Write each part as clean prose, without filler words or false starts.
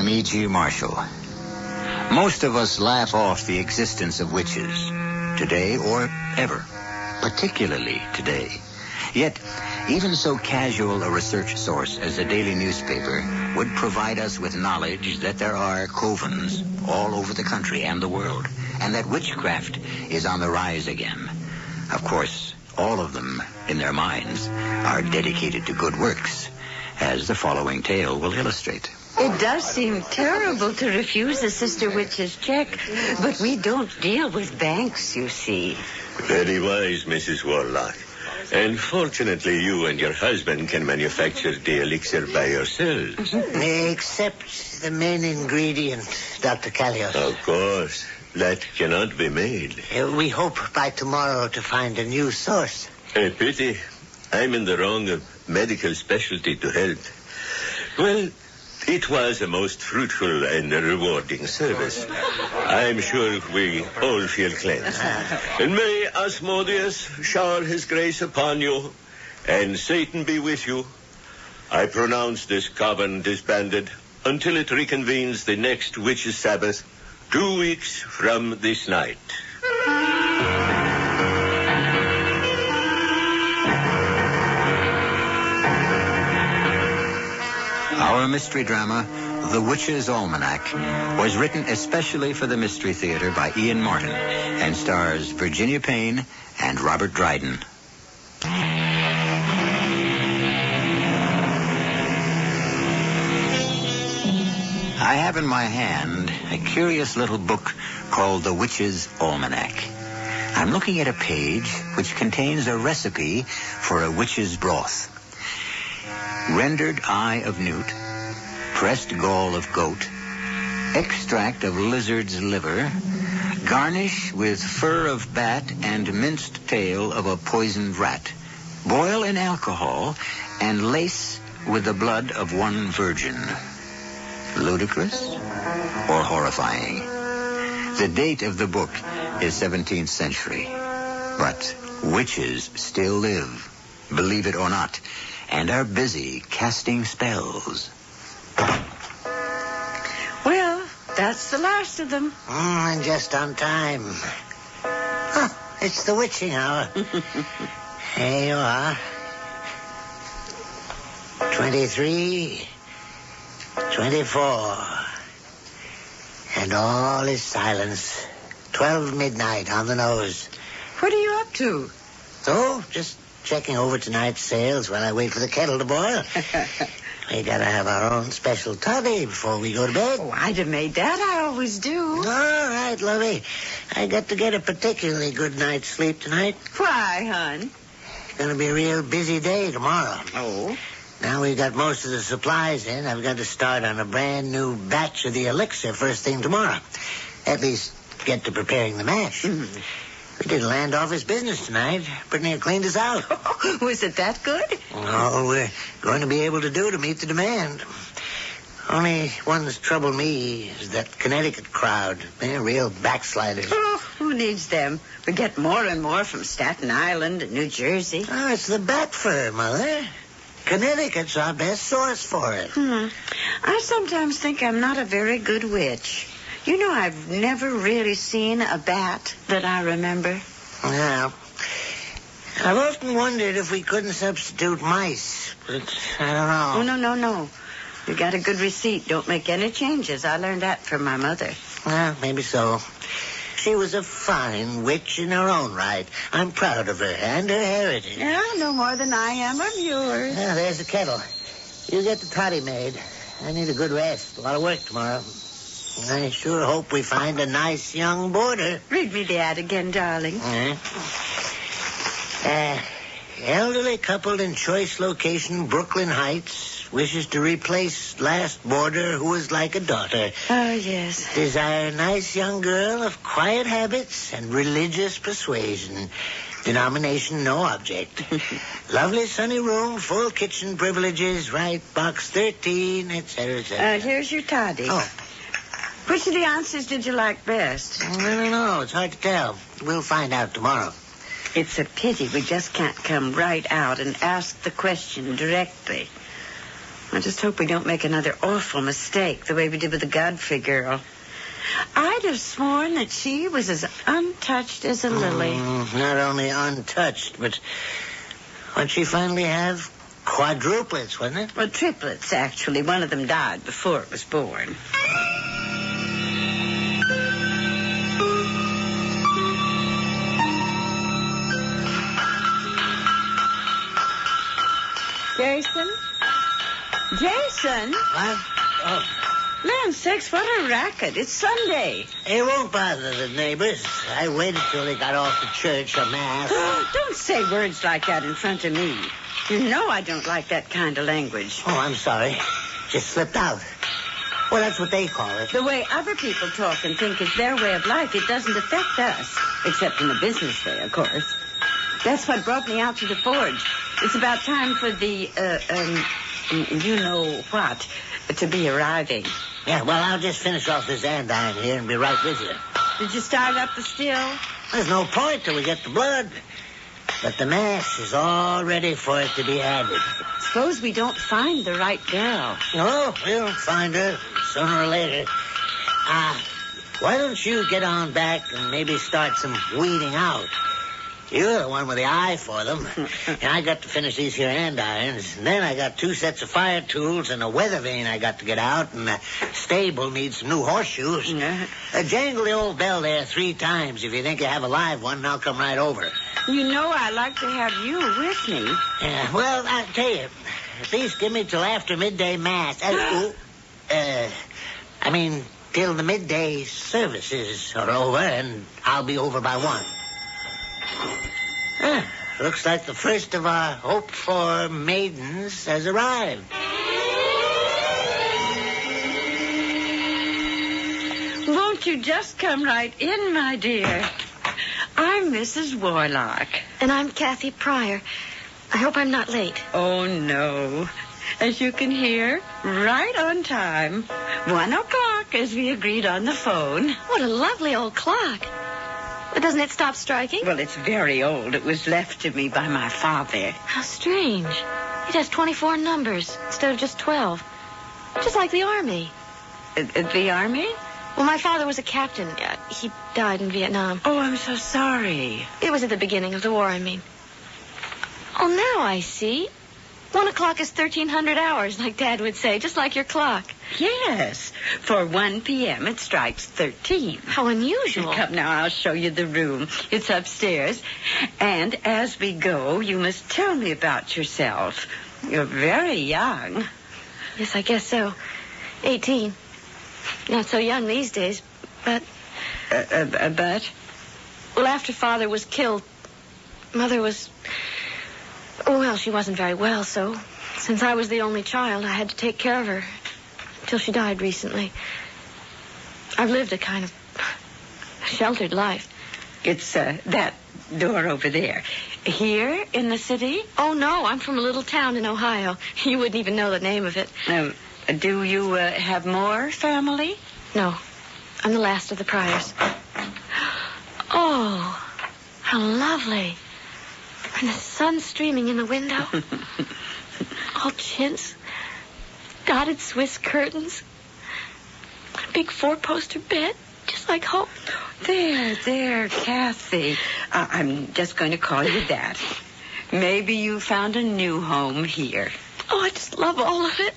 I'm E.G. Marshall. Most of us laugh off the existence of witches, today or ever, particularly today. Yet, even so casual a research source as a daily newspaper would provide us with knowledge that there are covens all over the country and the world, and that witchcraft is on the rise again. Of course, all of them, in their minds, are dedicated to good works, as the following tale will illustrate. It does seem terrible to refuse a sister witch's check, but we don't deal with banks, you see. Very wise, Mrs. Warlock. And fortunately, you and your husband can manufacture the elixir by yourselves. Except the main ingredient, Dr. Callios. Of course. That cannot be made. We hope by tomorrow to find a new source. A pity. I'm in the wrong medical specialty to help. Well, it was a most fruitful and rewarding service. I'm sure we all feel cleansed. And may Asmodeus shower his grace upon you, and Satan be with you. I pronounce this coven disbanded until it reconvenes the next witches' Sabbath, 2 weeks from this night. Our mystery drama, The Witch's Almanac, was written especially for the Mystery Theater by Ian Martin and stars Virginia Payne and Robert Dryden. I have in my hand a curious little book called The Witch's Almanac. I'm looking at a page which contains a recipe for a witch's broth. Rendered eye of newt, pressed gall of goat, extract of lizard's liver, garnish with fur of bat and minced tail of a poisoned rat. Boil in alcohol and lace with the blood of one virgin. Ludicrous or horrifying? The date of the book is 17th century. But witches still live, believe it or not, and are busy casting spells. Well, that's the last of them. And just on time. Huh, it's the witching hour. Here you are. 23, 24. And all is silence. 12 midnight on the nose. What are you up to? So, just checking over tonight's sales while I wait for the kettle to boil. We gotta have our own special toddy before we go to bed. Oh, I'd have made that. I always do. All right, lovey. I got to get a particularly good night's sleep tonight. Why, hon? It's gonna be a real busy day tomorrow. Oh? Now we've got most of the supplies in. I've got to start on a brand new batch of the elixir first thing tomorrow. At least get to preparing the mash. Mm. We did a land office business tonight. Pretty near cleaned us out. Was it that good? All we're going to be able to do to meet the demand. Only one's trouble me is that Connecticut crowd. They're real backsliders. Oh, who needs them? We get more and more from Staten Island and New Jersey. Oh, it's the bat fur, Mother. Connecticut's our best source for it. I sometimes think I'm not a very good witch. You know, I've never really seen a bat that I remember. Well, I've often wondered if we couldn't substitute mice, but I don't know. Oh, no. You got a good receipt. Don't make any changes. I learned that from my mother. Well, maybe so. She was a fine witch in her own right. I'm proud of her and her heritage. Yeah, no more than I am of yours. Yeah, there's the kettle. You get the toddy made. I need a good rest. A lot of work tomorrow. I sure hope we find a nice young boarder. Read me the ad again, darling. Elderly couple in choice location, Brooklyn Heights, wishes to replace last boarder who was like a daughter. Oh, yes. Desire nice young girl of quiet habits and religious persuasion. Denomination no object. Lovely sunny room, full kitchen privileges, right, box 13, etc., etc. Here's your toddy. Oh. Which of the answers did you like best? I don't know. It's hard to tell. We'll find out tomorrow. It's a pity we just can't come right out and ask the question directly. I just hope we don't make another awful mistake, the way we did with the Godfrey girl. I'd have sworn that she was as untouched as a lily. Not only untouched, but what'd she finally have? Quadruplets, wasn't it? Well, triplets, actually. One of them died before it was born. Jason? Jason? What? Oh. Land sakes, what a racket. It's Sunday. It won't bother the neighbors. I waited till they got off to church or mass. Don't say words like that in front of me. You know I don't like that kind of language. Oh, I'm sorry. Just slipped out. Well, that's what they call it. The way other people talk and think is their way of life, it doesn't affect us. Except in a business way, of course. That's what brought me out to the forge. It's about time for the, you know what, to be arriving. Yeah, well, I'll just finish off this andiron here and be right with you. Did you start up the still? There's no point till we get the blood. But the mass is all ready for it to be added. Suppose we don't find the right girl. No, we'll find her sooner or later. Why don't you get on back and maybe start some weeding out? You're the one with the eye for them. And I got to finish these here andirons. And then I got 2 sets of fire tools and a weather vane I got to get out. And the stable needs some new horseshoes. Jangle the old bell there 3 times. If you think you have a live one, and I'll come right over. You know I like to have you with me. Yeah, well, I'll tell you. At least give me till after midday mass. Till the midday services are over, and I'll be over by 1. Looks like the first of our hoped-for maidens has arrived. Won't you just come right in, my dear? I'm Mrs. Warlock. And I'm Kathy Pryor. I hope I'm not late. Oh, no. As you can hear, right on time. 1 o'clock, as we agreed on the phone. What a lovely old clock. But doesn't it stop striking? Well, it's very old. It was left to me by my father. How strange. It has 24 numbers instead of just 12. Just like the Army. The Army? Well, my father was a captain. He died in Vietnam. Oh, I'm so sorry. It was at the beginning of the war, I mean. Oh, now I see. 1 o'clock is 1,300 hours, like Dad would say, just like your clock. Yes. For 1 p.m., it strikes 13. How unusual. Come now, I'll show you the room. It's upstairs. And as we go, you must tell me about yourself. You're very young. Yes, I guess so. 18. Not so young these days, but... But? Well, after Father was killed, Mother was... Oh, well, she wasn't very well, so since I was the only child, I had to take care of her till she died recently. I've lived a kind of sheltered life. It's that door over there. Here in the city? Oh, no, I'm from a little town in Ohio. You wouldn't even know the name of it. Do you have more family? No, I'm the last of the Pryors. Oh, how lovely. And the sun streaming in the window. All chintz. Dotted Swiss curtains. A big 4-poster bed, just like home. There, Kathy. I'm just going to call you that. Maybe you found a new home here. Oh, I just love all of it.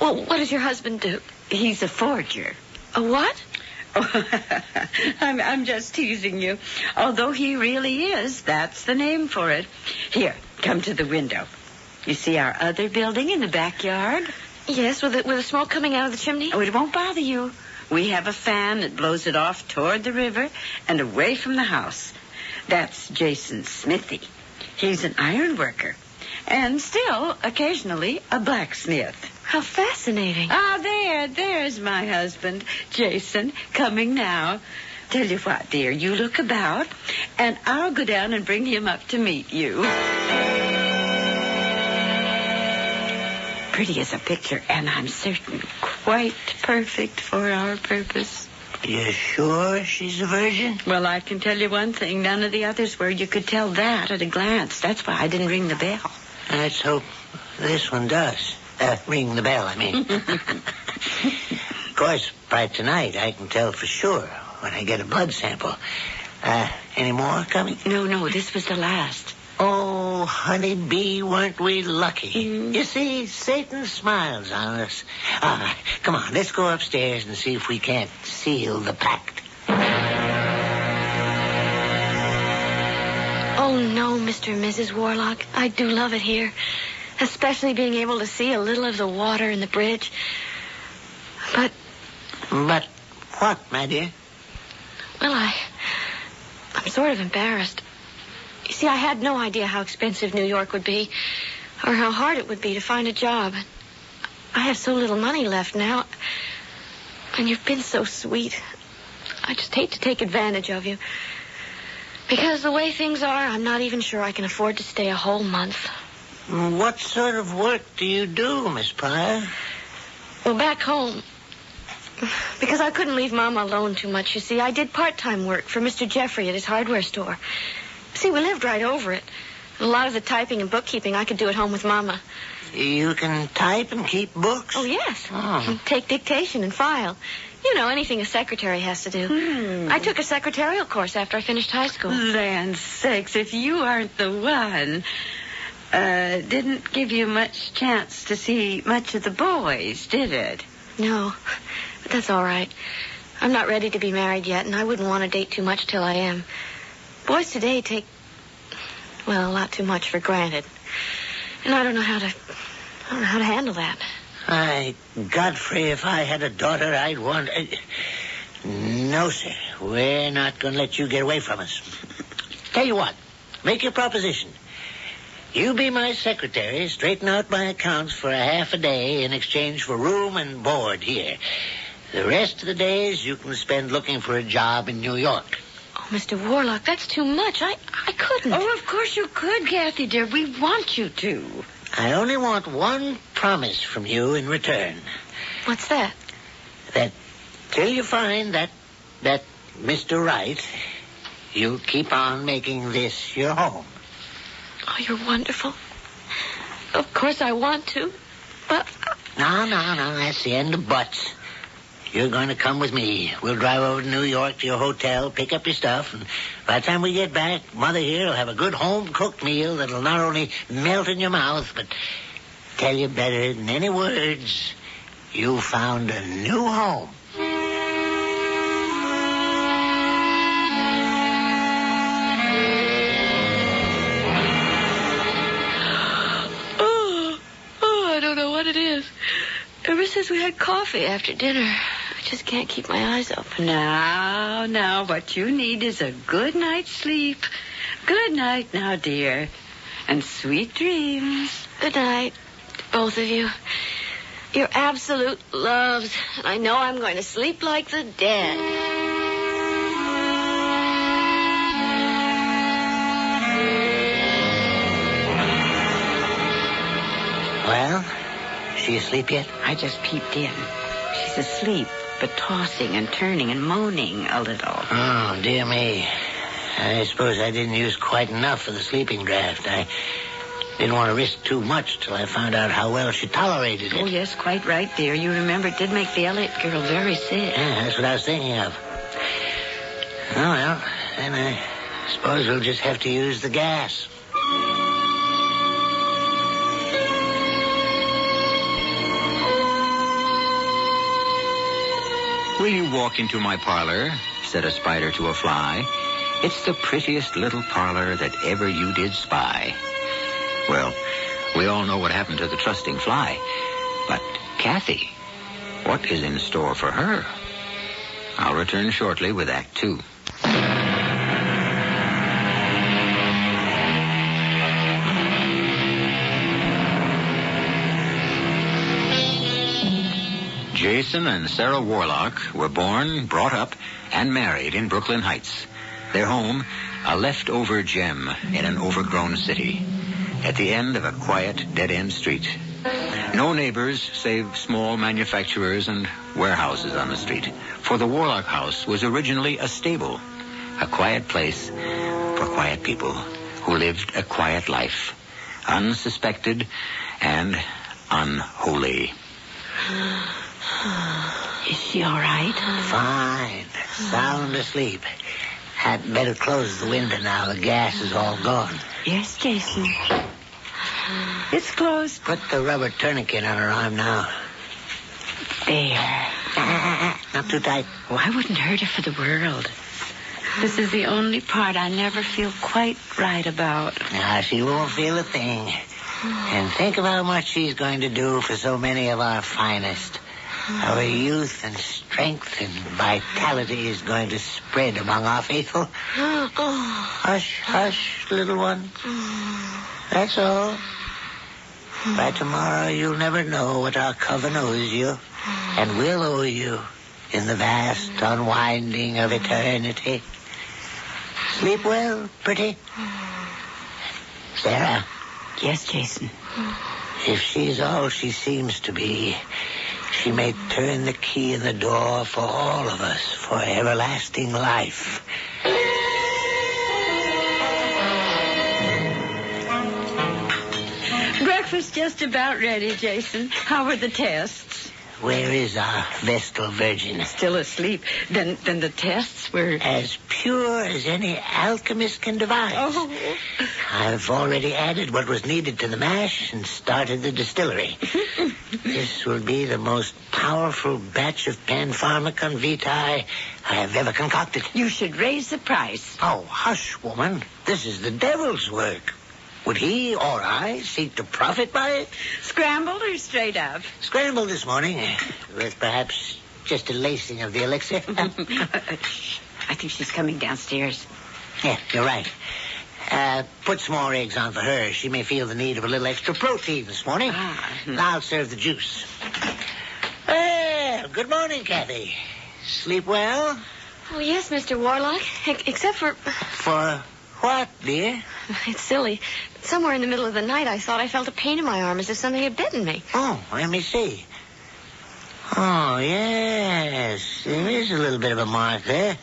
Well, what does your husband do? He's a forger. A what? Oh, I'm just teasing you. Although he really is, that's the name for it. Here, come to the window. You see our other building in the backyard? Yes, with the smoke coming out of the chimney? Oh, it won't bother you. We have a fan that blows it off toward the river and away from the house. That's Jason's smithy. He's an iron worker. And still, occasionally, a blacksmith. How fascinating. There's my husband, Jason, coming now. Tell you what, dear, you look about, and I'll go down and bring him up to meet you. Pretty as a picture, and I'm certain quite perfect for our purpose. You sure she's a virgin? Well, I can tell you one thing. None of the others were. You could tell that at a glance. That's why I didn't ring the bell. Let's hope This one does. Ring the bell, I mean. Of course, by tonight, I can tell for sure when I get a blood sample. Any more coming? No, this was the last. Oh, honeybee, weren't we lucky? Mm-hmm. You see, Satan smiles on us. Come on, let's go upstairs and see if we can't seal the pact. Oh, no, Mr. and Mrs. Warlock. I do love it here. Especially being able to see a little of the water in the bridge. But what, my dear? Well, I'm sort of embarrassed. You see, I had no idea how expensive New York would be, or how hard it would be to find a job. I have so little money left now, and you've been so sweet. I just hate to take advantage of you. Because the way things are, I'm not even sure I can afford to stay a whole month. What sort of work do you do, Miss Pryor? Well, back home, because I couldn't leave Mama alone too much, you see, I did part-time work for Mr. Jeffrey at his hardware store. See, we lived right over it. And a lot of the typing and bookkeeping I could do at home with Mama. You can type and keep books? Oh, yes. Oh. Take dictation and file. You know, anything a secretary has to do. I took a secretarial course after I finished high school. Land sakes, if you aren't the one. Didn't give you much chance to see much of the boys, did it? No, but that's all right. I'm not ready to be married yet, and I wouldn't want to date too much till I am. Boys today take, well, a lot too much for granted. And I don't know how to handle that. Godfrey, if I had a daughter, I'd want... No, sir. We're not going to let you get away from us. Tell you what. Make your proposition. You be my secretary, straighten out my accounts for a half a day in exchange for room and board here. The rest of the days you can spend looking for a job in New York. Oh, Mr. Warlock, that's too much. I couldn't. Oh, of course you could, Kathy, dear. We want you to. I only want one promise from you in return. What's that? That till you find that Mr. Right, you'll keep on making this your home. Oh, you're wonderful. Of course I want to, but... No, that's the end of buts. You're going to come with me. We'll drive over to New York to your hotel, pick up your stuff, and by the time we get back, Mother here will have a good home-cooked meal that'll not only melt in your mouth, but tell you better than any words, you found a new home. I don't know what it is. Ever since we had coffee after dinner, I just can't keep my eyes open. Now, what you need is a good night's sleep. Good night now, dear. And sweet dreams. Good night, both of you. You're absolute loves, and I know I'm going to sleep like the dead. Well, she asleep yet? I just peeped in. She's asleep, but tossing and turning and moaning a little. Oh, dear me. I suppose I didn't use quite enough for the sleeping draft. I didn't want to risk too much till I found out how well she tolerated it. Oh, yes, quite right, dear. You remember it did make the Elliott girl very sick. Yeah, that's what I was thinking of. Oh, well, then I suppose we'll just have to use the gas. Will you walk into my parlor? Said a spider to a fly. It's the prettiest little parlor that ever you did spy. Well, we all know what happened to the trusting fly. But Kathy, what is in store for her? I'll return shortly with Act 2. Jason and Sarah Warlock were born, brought up, and married in Brooklyn Heights. Their home, a leftover gem in an overgrown city, at the end of a quiet, dead-end street. No neighbors save small manufacturers and warehouses on the street, for the Warlock house was originally a stable, a quiet place for quiet people who lived a quiet life, unsuspected and unholy. Is she all right? Fine. Sound asleep. Had better close the window now. The gas is all gone. Yes, Jason. It's closed. Put the rubber tourniquet on her arm now. There. Not too tight. Oh, I wouldn't hurt her for the world. This is the only part I never feel quite right about. Now, she won't feel a thing. And think of how much she's going to do for so many of our finest. Our youth and strength and vitality is going to spread among our faithful. Hush, hush, little one. That's all. By tomorrow, you'll never know what our coven owes you and will owe you in the vast unwinding of eternity. Sleep well, pretty. Sarah. Yes, Jason. If she's all she seems to be, she may turn the key in the door for all of us for everlasting life. Breakfast just about ready, Jason. How were the tests? Where is our Vestal Virgin? Still asleep. Then the tests were... As pure as any alchemist can devise. Oh. I've already added what was needed to the mash and started the distillery. This will be the most powerful batch of Panpharmacon Vitae I have ever concocted. You should raise the price. Oh, hush, woman. This is the devil's work. Would he or I seek to profit by it? Scrambled or straight up? Scrambled this morning, with perhaps just a lacing of the elixir. I think she's coming downstairs. Yeah, you're right. Put some more eggs on for her. She may feel the need of a little extra protein this morning. I'll serve the juice. Well, good morning, Kathy. Sleep well? Oh, yes, Mr. Warlock. Except for... For what, dear? It's silly. Somewhere in the middle of the night, I thought I felt a pain in my arm as if something had bitten me. Oh, let me see. Oh, yes. There is a little bit of a mark there.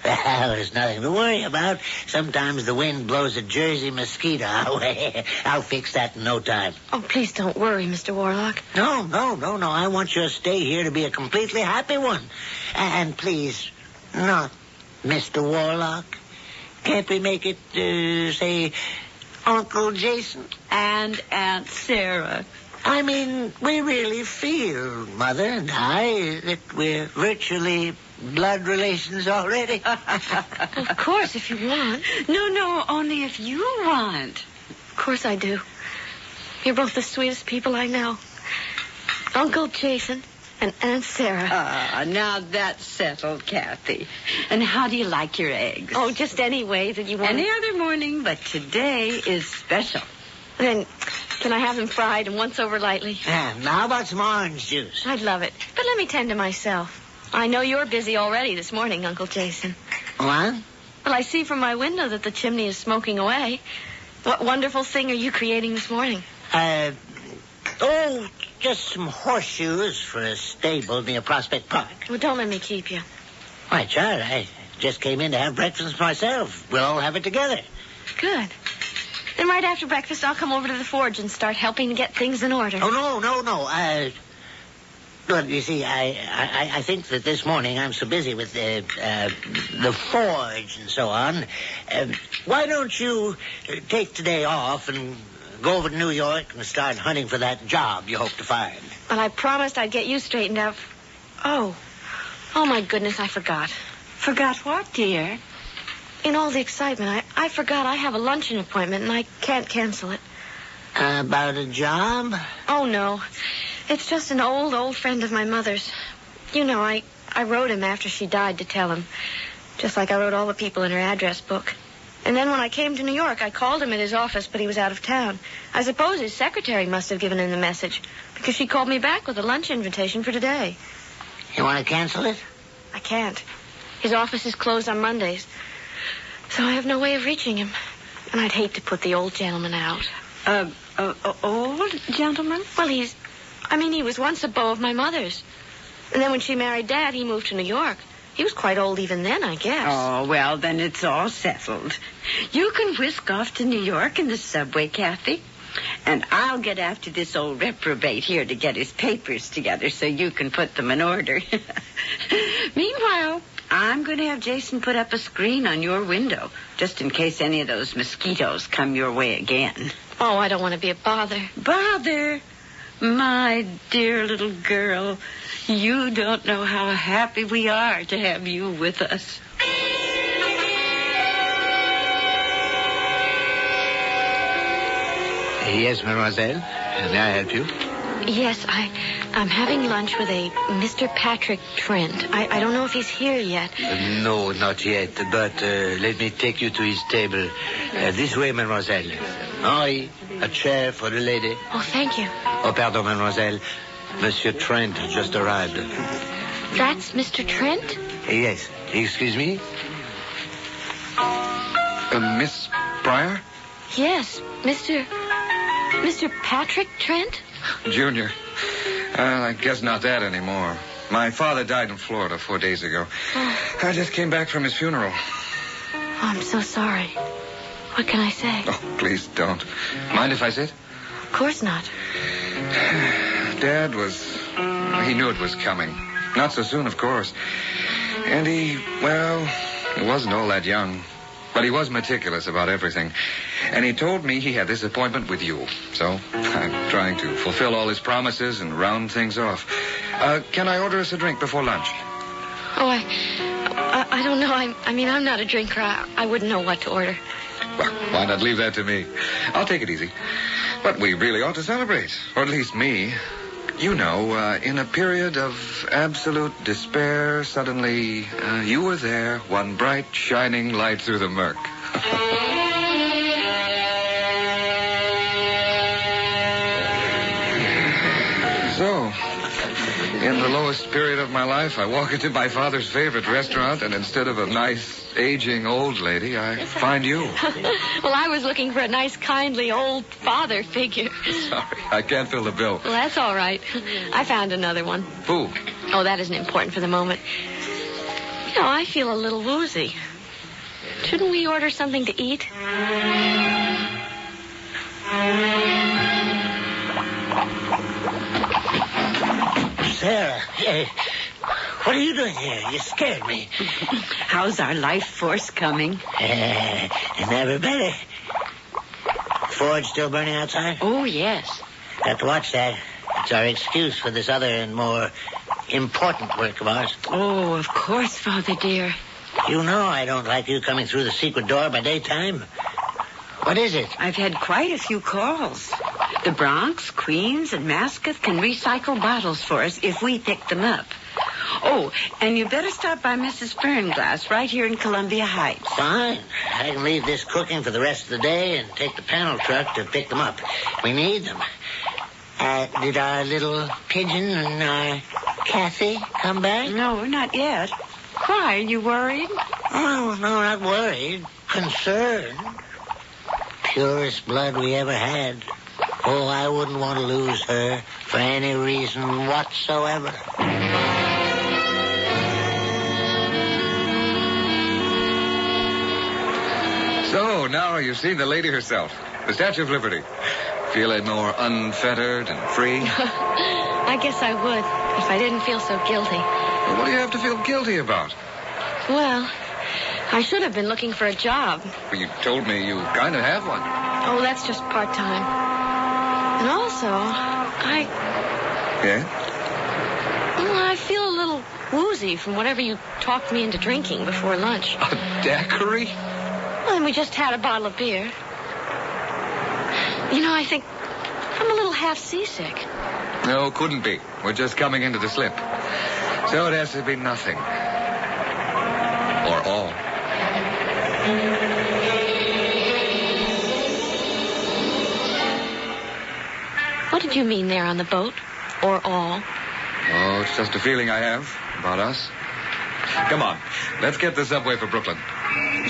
Well, there's nothing to worry about. Sometimes the wind blows a Jersey mosquito our way. I'll fix that in no time. Oh, please don't worry, Mr. Warlock. No. I want your stay here to be a completely happy one. And please, not Mr. Warlock. Can't we make it, say, Uncle Jason? And Aunt Sarah. I mean, we really feel, Mother and I, that we're virtually blood relations already. Of course, if you want. No, only if you want. Of course I do. You're both the sweetest people I know. Uncle Jason and Aunt Sarah. Now that's settled, Kathy. And how do you like your eggs? Oh, just any way that you want. Any other morning, but today is special. Then, can I have them fried and once over lightly? Now, how about some orange juice? I'd love it. But let me tend to myself. I know you're busy already this morning, Uncle Jason. What? Well, I see from my window that the chimney is smoking away. What wonderful thing are you creating this morning? Just some horseshoes for a stable near Prospect Park. Well, don't let me keep you. Why, child, I just came in to have breakfast myself. We'll all have it together. Good. Then right after breakfast, I'll come over to the forge and start helping to get things in order. Oh, no. Well, you see, I think that this morning I'm so busy with the forge and so on. Why don't you take today off and go over to New York and start hunting for that job you hope to find? But I promised I'd get you straightened out. Oh, my goodness, I forgot. Forgot what, dear? In all the excitement, I forgot I have a luncheon appointment and I can't cancel it. About a job? Oh, no. It's just an old friend of my mother's. You know, I wrote him after she died to tell him. Just like I wrote all the people in her address book. And then when I came to New York, I called him at his office, but he was out of town. I suppose his secretary must have given him the message, because she called me back with a lunch invitation for today. You want to cancel it? I can't. His office is closed on Mondays. So I have no way of reaching him. And I'd hate to put the old gentleman out. Old gentleman? Well, he was once a beau of my mother's. And then when she married Dad, he moved to New York. He was quite old even then, I guess. Oh, well, then it's all settled. You can whisk off to New York in the subway, Kathy. And I'll get after this old reprobate here to get his papers together so you can put them in order. Meanwhile, I'm going to have Jason put up a screen on your window, just in case any of those mosquitoes come your way again. Oh, I don't want to be a bother. Bother? My dear little girl, you don't know how happy we are to have you with us. Yes, mademoiselle. May I help you? Yes, I'm having lunch with a Mr. Patrick Trent. I don't know if he's here yet. No, not yet. But let me take you to his table. This way, mademoiselle. Henri, a chair for the lady. Oh, thank you. Oh, pardon, mademoiselle. Monsieur Trent has just arrived. That's Mr. Trent? Yes. Excuse me? Miss Pryor? Yes, Mr. Patrick Trent? Junior. I guess not that anymore. My father died in Florida 4 days ago. Oh. I just came back from his funeral. Oh, I'm so sorry. What can I say? Oh, please don't. Mind if I sit? Of course not. Dad he knew it was coming. Not so soon, of course. And he wasn't all that young. But he was meticulous about everything. And he told me he had this appointment with you. So I'm trying to fulfill all his promises and round things off. Can I order us a drink before lunch? Oh, I don't know. I mean, I'm not a drinker. I wouldn't know what to order. Well, why not leave that to me? I'll take it easy. But we really ought to celebrate. Or at least me. You know, in a period of absolute despair, suddenly you were there, one bright, shining light through the murk. So, in the lowest period of my life, I walk into my father's favorite restaurant, and instead of a nice, aging old lady, I find you. Well, I was looking for a nice, kindly old father figure. Sorry, I can't fill the bill. Well, that's all right. I found another one. Who? Oh, that isn't important for the moment. You know, I feel a little woozy. Shouldn't we order something to eat? Sarah, what are you doing here? You scared me. How's our life force coming? Never better. Forge still burning outside? Oh, yes. Got to watch that. It's our excuse for this other and more important work of ours. Oh, of course, Father dear. You know I don't like you coming through the secret door by daytime. What is it? I've had quite a few calls. The Bronx, Queens, and Mascot can recycle bottles for us if we pick them up. Oh, and you better stop by Mrs. Fernglass right here in Columbia Heights. Fine. I can leave this cooking for the rest of the day and take the panel truck to pick them up. We need them. Did our little pigeon and our Kathy come back? No, not yet. Why, are you worried? Oh, no, not worried. Concerned. Purest blood we ever had. Oh, I wouldn't want to lose her for any reason whatsoever. So, now you've seen the lady herself, the Statue of Liberty. Feeling more unfettered and free? I guess I would, if I didn't feel so guilty. Well, what do you have to feel guilty about? Well, I should have been looking for a job. Well, you told me you kind of have one. Oh, that's just part-time. And also, Yeah? Well, I feel a little woozy from whatever you talked me into drinking before lunch. A daiquiri? Well, and we just had a bottle of beer. You know, I think I'm a little half seasick. No, couldn't be. We're just coming into the slip. So it has to be nothing. Or all. What did you mean there on the boat? Or all? Oh, it's just a feeling I have about us. Come on, let's get the subway for Brooklyn.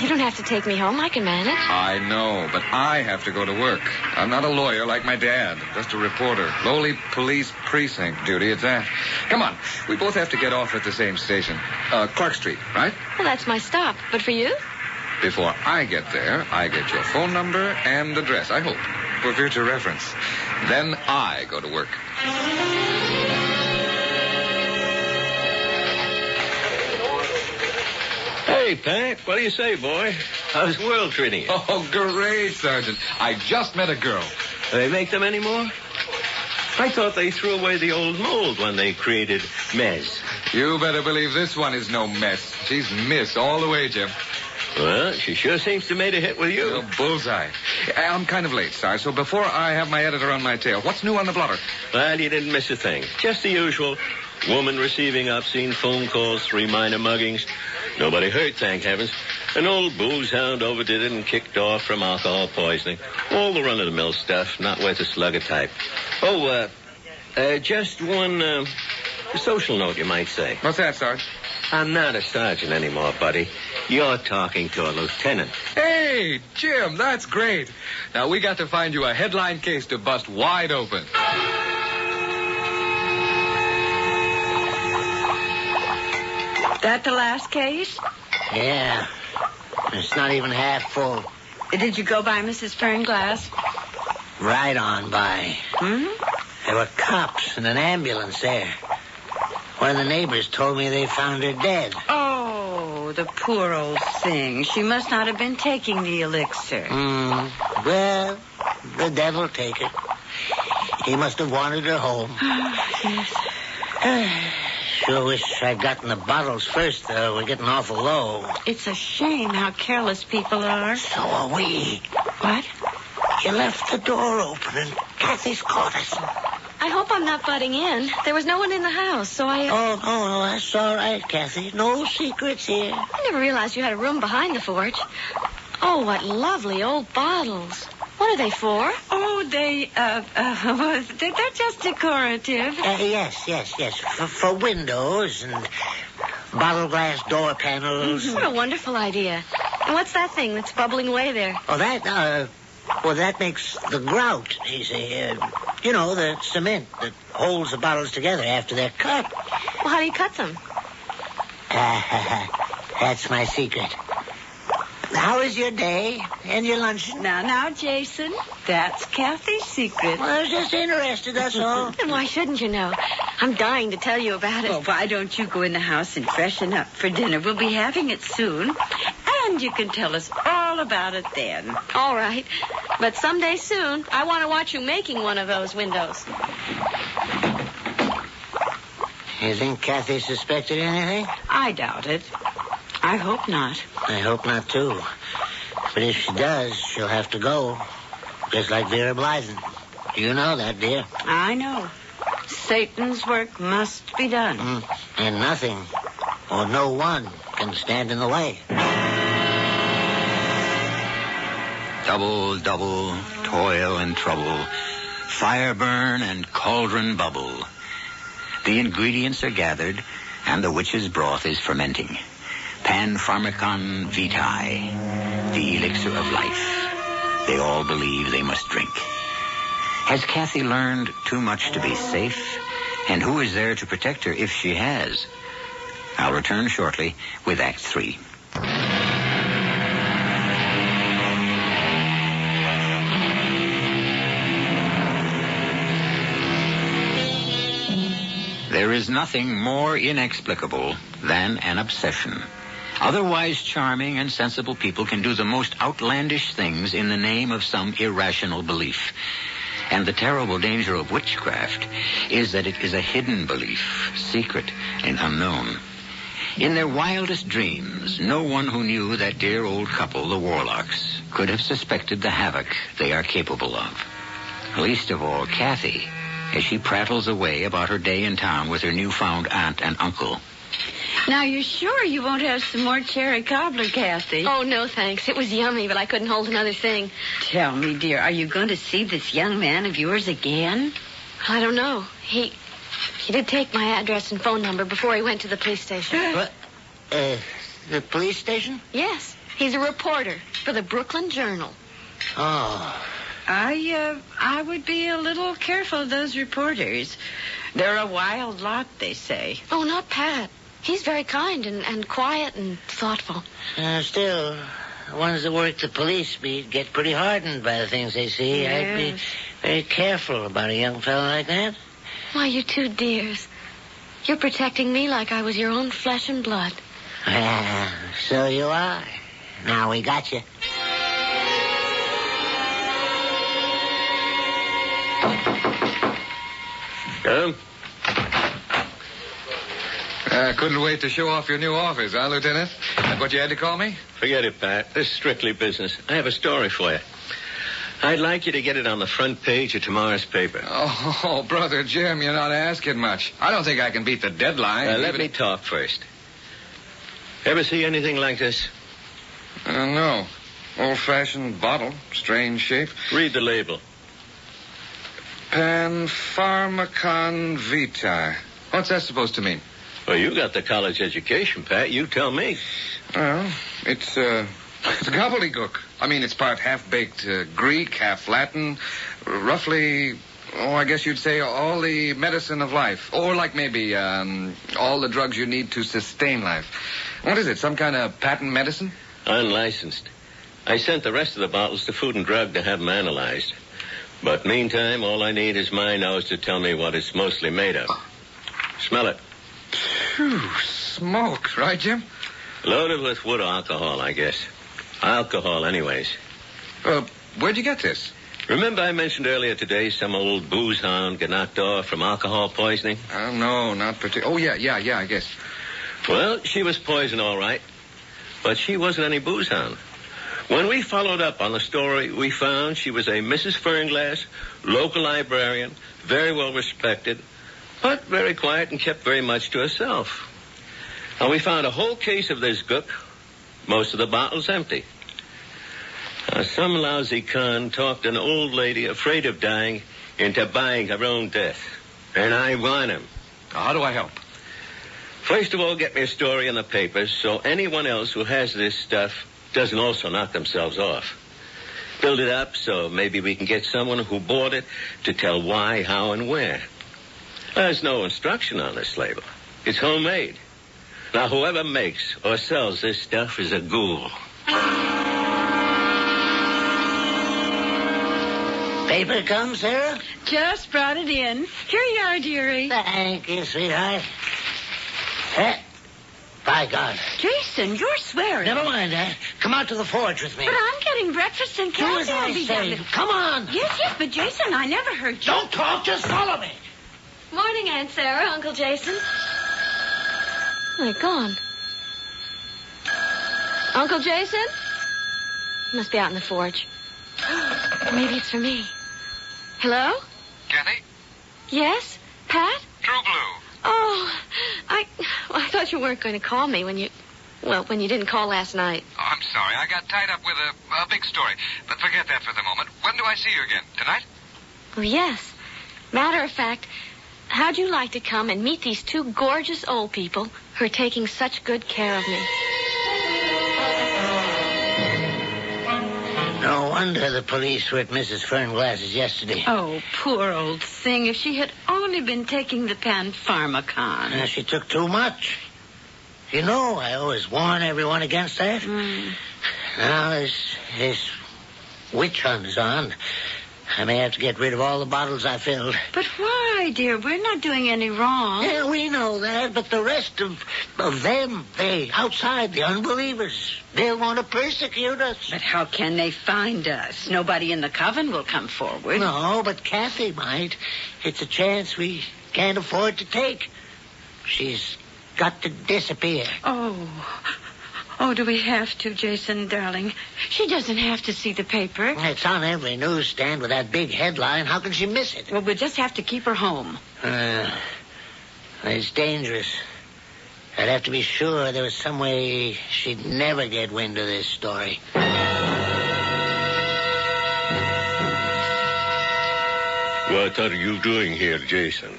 You don't have to take me home. I can manage. I know, but I have to go to work. I'm not a lawyer like my dad, just a reporter. Lowly police precinct duty, it's that. Come on, we both have to get off at the same station. Clark Street, right? Well, that's my stop. But for you? Before I get there, I get your phone number and address, I hope. for future reference. Then I go to work. Hey, Pat, what do you say, boy? How's the world treating you? Oh, great, Sergeant. I just met a girl. Do they make them anymore? I thought they threw away the old mold when they created Mez. You better believe this one is no mess. She's Miss all the way, Jim. Well, she sure seems to have made a hit with you. Oh, bullseye. I'm kind of late, Sarge, so before I have my editor on my tail, what's new on the blotter? Well, you didn't miss a thing. Just the usual. Woman receiving obscene phone calls, 3 minor muggings. Nobody hurt, thank heavens. An old booze hound overdid it and kicked off from alcohol poisoning. All the run-of-the-mill stuff, not worth a slug of type. Oh, just one social note, you might say. What's that, Sarge? I'm not a sergeant anymore, buddy. You're talking to a lieutenant. Hey, Jim, that's great. Now, we got to find you a headline case to bust wide open. That the last case? Yeah. It's not even half full. Did you go by Mrs. Fernglass? Right on by. There were cops and an ambulance there. One of the neighbors told me they found her dead. Oh, the poor old thing. She must not have been taking the elixir. Well, the devil take her. He must have wanted her home. Yes. Sure wish I'd gotten the bottles first, though. We're getting awful low. It's a shame how careless people are. So are we. What? You left the door open and Kathy's caught us. I hope I'm not butting in. There was no one in the house, so I... Oh, no, that's all right, Kathy. No secrets here. I never realized you had a room behind the forge. Oh, what lovely old bottles. What are they for? Oh, they're just decorative. Yes. For windows and bottle glass door panels. What a wonderful idea. And what's that thing that's bubbling away there? Oh, that makes the grout, you see. You know, the cement that holds the bottles together after they're cut. Well, how do you cut them? That's my secret. How is your day and your luncheon? Now, Jason, that's Kathy's secret. Well, I was just interested, that's all. Then why shouldn't you know? I'm dying to tell you about it. Well, why don't you go in the house and freshen up for dinner? We'll be having it soon. And you can tell us all about it then. All right. But someday soon, I want to watch you making one of those windows. You think Kathy suspected anything? I doubt it. I hope not. I hope not, too. But if she does, she'll have to go. Just like Vera Blythen. You know that, dear. I know. Satan's work must be done. And nothing, or no one, can stand in the way. Double, toil and trouble, fire burn and cauldron bubble. The ingredients are gathered, and the witch's broth is fermenting. Pan pharmacon vitae, the elixir of life. They all believe they must drink. Has Kathy learned too much to be safe? And who is there to protect her if she has? I'll return shortly with Act 3. There is nothing more inexplicable than an obsession. Otherwise charming and sensible people can do the most outlandish things in the name of some irrational belief. And the terrible danger of witchcraft is that it is a hidden belief, secret and unknown. In their wildest dreams, no one who knew that dear old couple, the Warlocks, could have suspected the havoc they are capable of. Least of all, Kathy, as she prattles away about her day in town with her newfound aunt and uncle. Now, you're sure you won't have some more cherry cobbler, Kathy? Oh, no, thanks. It was yummy, but I couldn't hold another thing. Tell me, dear, are you going to see this young man of yours again? I don't know. He did take my address and phone number before he went to the police station. What? The police station? Yes. He's a reporter for the Brooklyn Journal. Oh. I would be a little careful of those reporters. They're a wild lot, they say. Oh, not Pat. He's very kind and quiet and thoughtful. Still, The ones that work the police beat get pretty hardened by the things they see. Yes. I'd be very careful about a young fellow like that. Why, you two dears. You're protecting me like I was your own flesh and blood. So you are. Now we got you. Come. Couldn't wait to show off your new office, huh, Lieutenant? That's what you had to call me? Forget it, Pat. This is strictly business. I have a story for you. I'd like you to get it on the front page of tomorrow's paper. Oh, Brother Jim, you're not asking much. I don't think I can beat the deadline. Let me talk first. Ever see anything like this? No. Old-fashioned bottle. Strange shape. Read the label. Panpharmacon vitae. What's that supposed to mean? Well, you got the college education, Pat. You tell me. Well, it's gobbledygook. I mean, it's part half-baked Greek, half Latin. Roughly, I guess you'd say all the medicine of life. Or like maybe all the drugs you need to sustain life. What is it, some kind of patent medicine? Unlicensed. I sent the rest of the bottles to Food and Drug to have them analyzed. But meantime, all I need is my nose to tell me what it's mostly made of. Smell it. Phew, smoke, right, Jim? Loaded with wood alcohol, I guess. Alcohol, anyways. Where'd you get this? Remember I mentioned earlier today some old booze hound got knocked off from alcohol poisoning? No, not particularly. Oh, yeah, I guess. Well, she was poisoned, all right. But she wasn't any booze hound. When we followed up on the story, we found she was a Mrs. Fernglass, local librarian, very well respected, but very quiet and kept very much to herself. And we found a whole case of this gook, most of the bottles empty. Now, some lousy con talked an old lady afraid of dying into buying her own death. And I want him. How do I help? First of all, get me a story in the papers so anyone else who has this stuff doesn't also knock themselves off. Build it up so maybe we can get someone who bought it to tell why, how, and where. There's no instruction on this label. It's homemade. Now, whoever makes or sells this stuff is a ghoul. Paper come, Sarah? Just brought it in. Here you are, dearie. Thank you, sweetheart. By God. Jason, you're swearing. Never mind that. Come out to the forge with me. But I'm getting breakfast and Do as Kathy I will be say. down. Come on. Yes, but Jason, I never heard you. Don't talk, just follow me. Morning, Aunt Sarah, Uncle Jason. They're gone. Uncle Jason? Must be out in the forge. Maybe it's for me. Hello? Kathy? Yes? Pat? True Blue. Oh, I thought you weren't going to call me when you didn't call last night. Oh, I'm sorry. I got tied up with a big story. But forget that for the moment. When do I see you again? Tonight? Oh, yes. Matter of fact, how'd you like to come and meet these two gorgeous old people who are taking such good care of me? No wonder the police were at Mrs. Fernglass's yesterday. Oh, poor old thing. If she had only been taking the Panpharmacon. She took too much. You know, I always warn everyone against that. Now this witch hunt is on. I may have to get rid of all the bottles I filled. But why, dear? We're not doing any wrong. Yeah, we know that, but the rest of them, they outside, the unbelievers, they'll want to persecute us. But how can they find us? Nobody in the coven will come forward. No, but Kathy might. It's a chance we can't afford to take. She's got to disappear. Oh, do we have to, Jason, darling? She doesn't have to see the paper. It's on every newsstand with that big headline. How can she miss it? Well, we'll just have to keep her home. It's dangerous. I'd have to be sure there was some way she'd never get wind of this story. What are you doing here, Jason?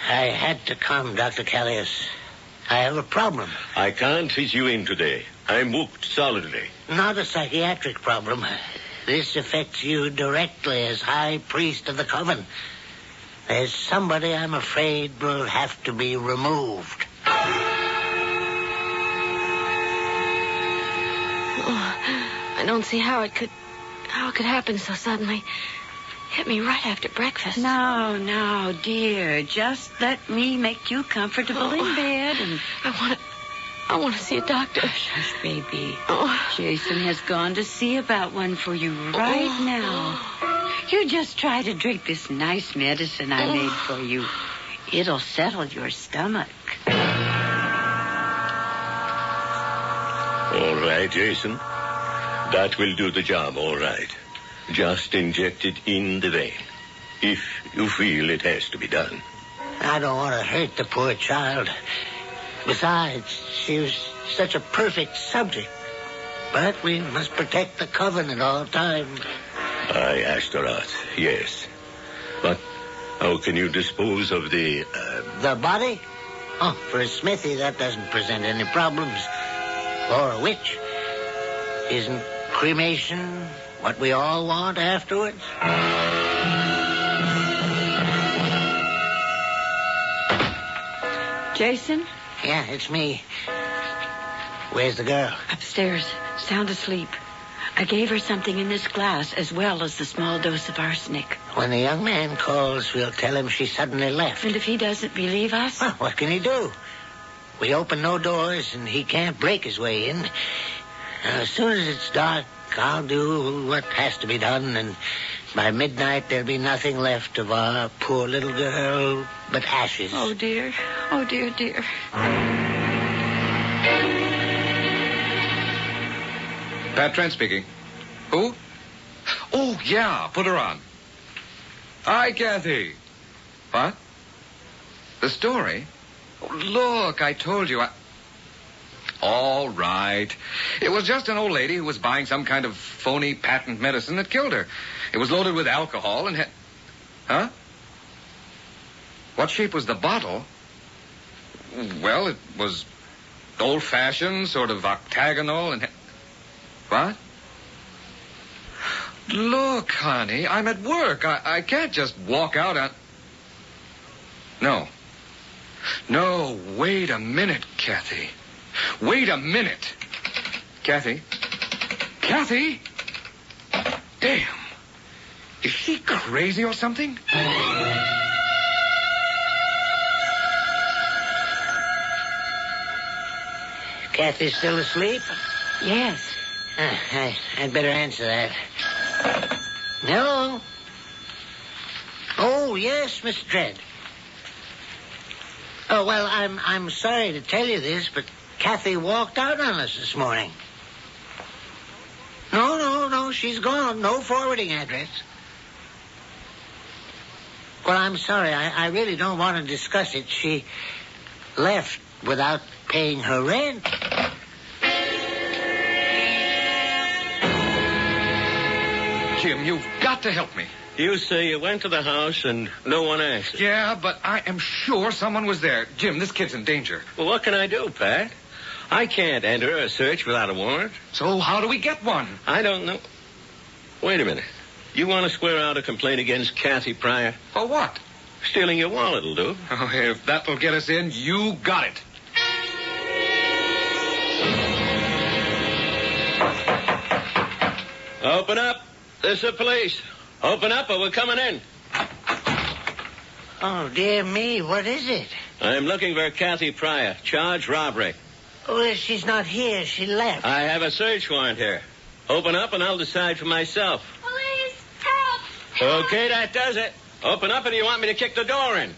I had to come, Dr. Callius. I have a problem. I can't fit you in today. I'm booked solidly. Not a psychiatric problem. This affects you directly as high priest of the coven. There's somebody I'm afraid will have to be removed. I don't see how it could happen so suddenly. Hit me right after breakfast. No, dear. Just let me make you comfortable in bed. And I want to see a doctor. Shush, baby. Jason has gone to see about one for you right now. You just try to drink this nice medicine I made for you. It'll settle your stomach. All right, Jason. That will do the job, all right. Just inject it in the vein, if you feel it has to be done. I don't want to hurt the poor child. Besides, she was such a perfect subject. But we must protect the coven at all times. I asked her out, yes. But how can you dispose of the... The body? Oh, for a smithy, that doesn't present any problems. Or a witch. Isn't cremation what we all want afterwards? Jason? Yeah, it's me. Where's the girl? Upstairs, sound asleep. I gave her something in this glass as well as the small dose of arsenic. When the young man calls, we'll tell him she suddenly left. And if he doesn't believe us? Well, what can he do? We open no doors, and he can't break his way in. As soon as it's dark, I'll do what has to be done, and by midnight there'll be nothing left of our poor little girl but ashes. Oh, dear. Oh, dear, dear. Pat Trent speaking. Who? Oh, yeah, put her on. Hi, Kathy. What? The story? Oh, look, I told you. All right. It was just an old lady who was buying some kind of phony patent medicine that killed her. It was loaded with alcohol and Huh? What shape was the bottle? Well, it was old-fashioned, sort of octagonal and... What? Look, honey, I'm at work. I can't just walk out on... No, wait a minute, Kathy. Wait a minute. Kathy? Kathy? Damn. Is she crazy or something? Kathy's still asleep? Yes. I'd better answer that. Hello? Oh, yes, Mr. Dredd. Oh, well, I'm sorry to tell you this, but Kathy walked out on us this morning. No, she's gone. No forwarding address. Well, I'm sorry. I really don't want to discuss it. She left without paying her rent. Jim, you've got to help me. You say you went to the house and no one answered. Yeah, but I am sure someone was there. Jim, this kid's in danger. Well, what can I do, Pat? I can't enter a search without a warrant. So how do we get one? I don't know. Wait a minute. You want to square out a complaint against Kathy Pryor? For what? Stealing your wallet will do. Oh, if that'll get us in, you got it. Open up. This is the police. Open up or we're coming in. Oh, dear me, what is it? I'm looking for Kathy Pryor. Charged robbery. Oh, she's not here. She left. I have a search warrant here. Open up and I'll decide for myself. Police, help! Okay, that does it. Open up or do you want me to kick the door in?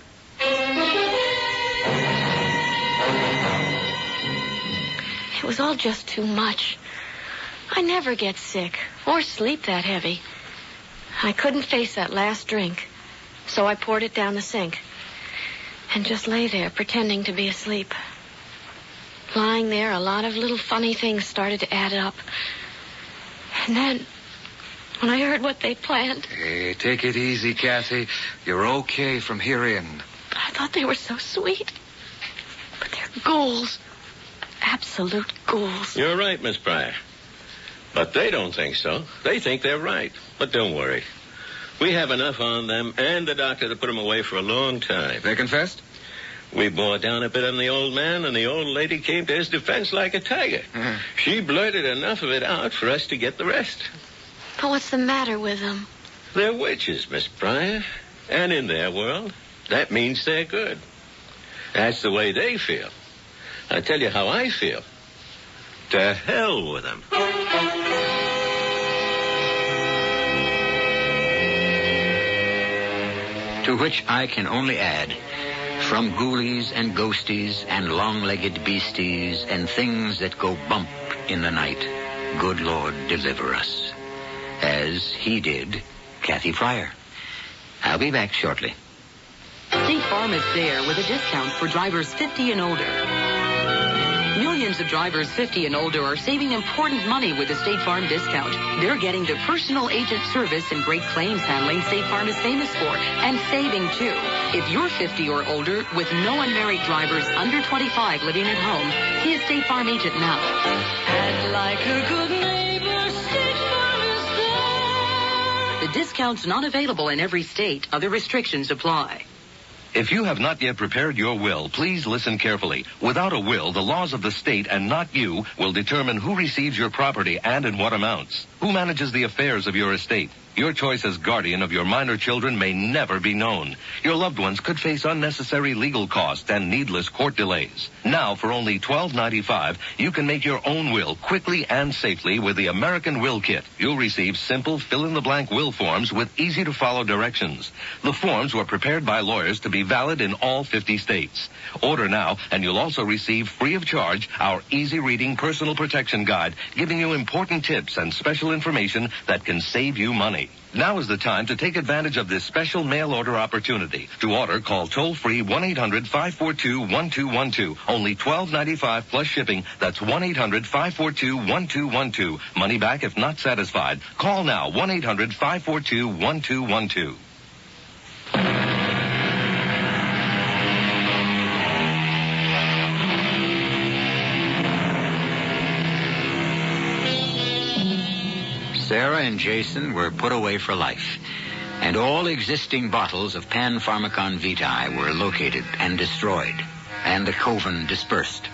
It was all just too much. I never get sick or sleep that heavy. I couldn't face that last drink, so I poured it down the sink and just lay there pretending to be asleep. Lying there, a lot of little funny things started to add up. And then, when I heard what they planned... Hey, take it easy, Kathy. You're okay from here in. I thought they were so sweet. But they're ghouls. Absolute ghouls. You're right, Miss Pryor. But they don't think so. They think they're right. But don't worry. We have enough on them and the doctor to put them away for a long time. They confessed? We bore down a bit on the old man, and the old lady came to his defense like a tiger. She blurted enough of it out for us to get the rest. But what's the matter with them? They're witches, Miss Pryor. And in their world, that means they're good. That's the way they feel. I'll tell you how I feel. To hell with them. To which I can only add, from ghoulies and ghosties and long-legged beasties and things that go bump in the night, good Lord deliver us. As he did Kathy Pryor. I'll be back shortly. State Farm is there with a discount for drivers 50 and older. Millions of drivers 50 and older are saving important money with the State Farm discount. They're getting the personal agent service and great claims handling State Farm is famous for, and saving too. If you're 50 or older with no unmarried drivers under 25 living at home, see a State Farm agent now. And like a good neighbor, State Farm is there. The discount's not available in every state. Other restrictions apply. If you have not yet prepared your will, please listen carefully. Without a will, the laws of the state and not you will determine who receives your property and in what amounts. Who manages the affairs of your estate? Your choice as guardian of your minor children may never be known. Your loved ones could face unnecessary legal costs and needless court delays. Now, for only $12.95, you can make your own will quickly and safely with the American Will Kit. You'll receive simple fill-in-the-blank will forms with easy-to-follow directions. The forms were prepared by lawyers to be valid in all 50 states. Order now, and you'll also receive free of charge our easy-reading personal protection guide, giving you important tips and special information that can save you money. Now is the time to take advantage of this special mail order opportunity. To order, call toll-free 1-800-542-1212. Only $12.95 plus shipping. That's 1-800-542-1212. Money back if not satisfied. Call now, 1-800-542-1212. Sarah and Jason were put away for life, and all existing bottles of Pan-Pharmacon Vitae were located and destroyed, and the coven dispersed.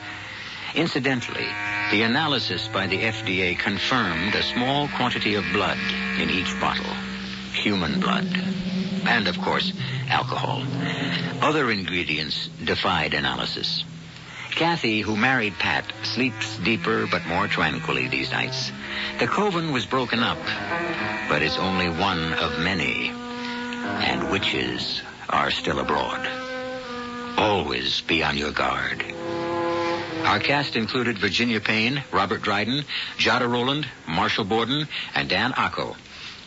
Incidentally, the analysis by the FDA confirmed a small quantity of blood in each bottle, human blood, and, of course, alcohol. Other ingredients defied analysis. Kathy, who married Pat, sleeps deeper but more tranquilly these nights. The coven was broken up, but it's only one of many, and witches are still abroad. Always be on your guard. Our cast included Virginia Payne, Robert Dryden, Jada Rowland, Marshall Borden, and Dan Acco.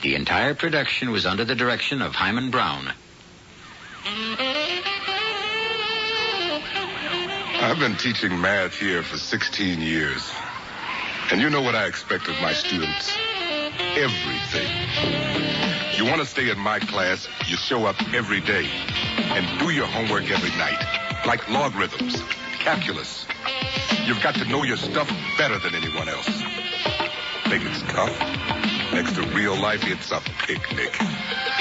The entire production was under the direction of Hyman Brown. I've been teaching math here for 16 years. And you know what I expect of my students? Everything. You want to stay in my class, you show up every day and do your homework every night. Like logarithms, calculus. You've got to know your stuff better than anyone else. Think it's tough? Next to real life, it's a picnic.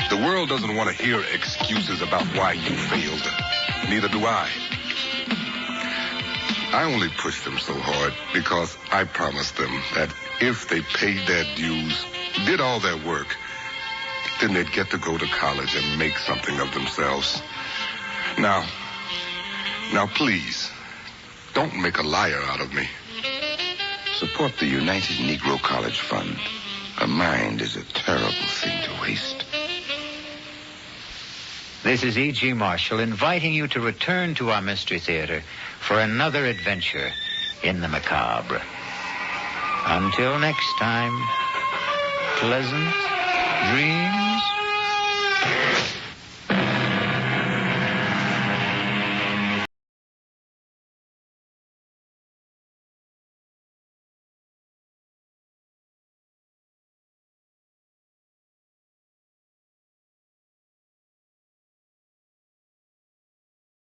The world doesn't want to hear excuses about why you failed. Neither do I. I only pushed them so hard because I promised them that if they paid their dues, did all their work, then they'd get to go to college and make something of themselves. Now, please, don't make a liar out of me. Support the United Negro College Fund. A mind is a terrible thing to waste. This is E.G. Marshall inviting you to return to our Mystery Theater for another adventure in the macabre. Until next time, pleasant dreams.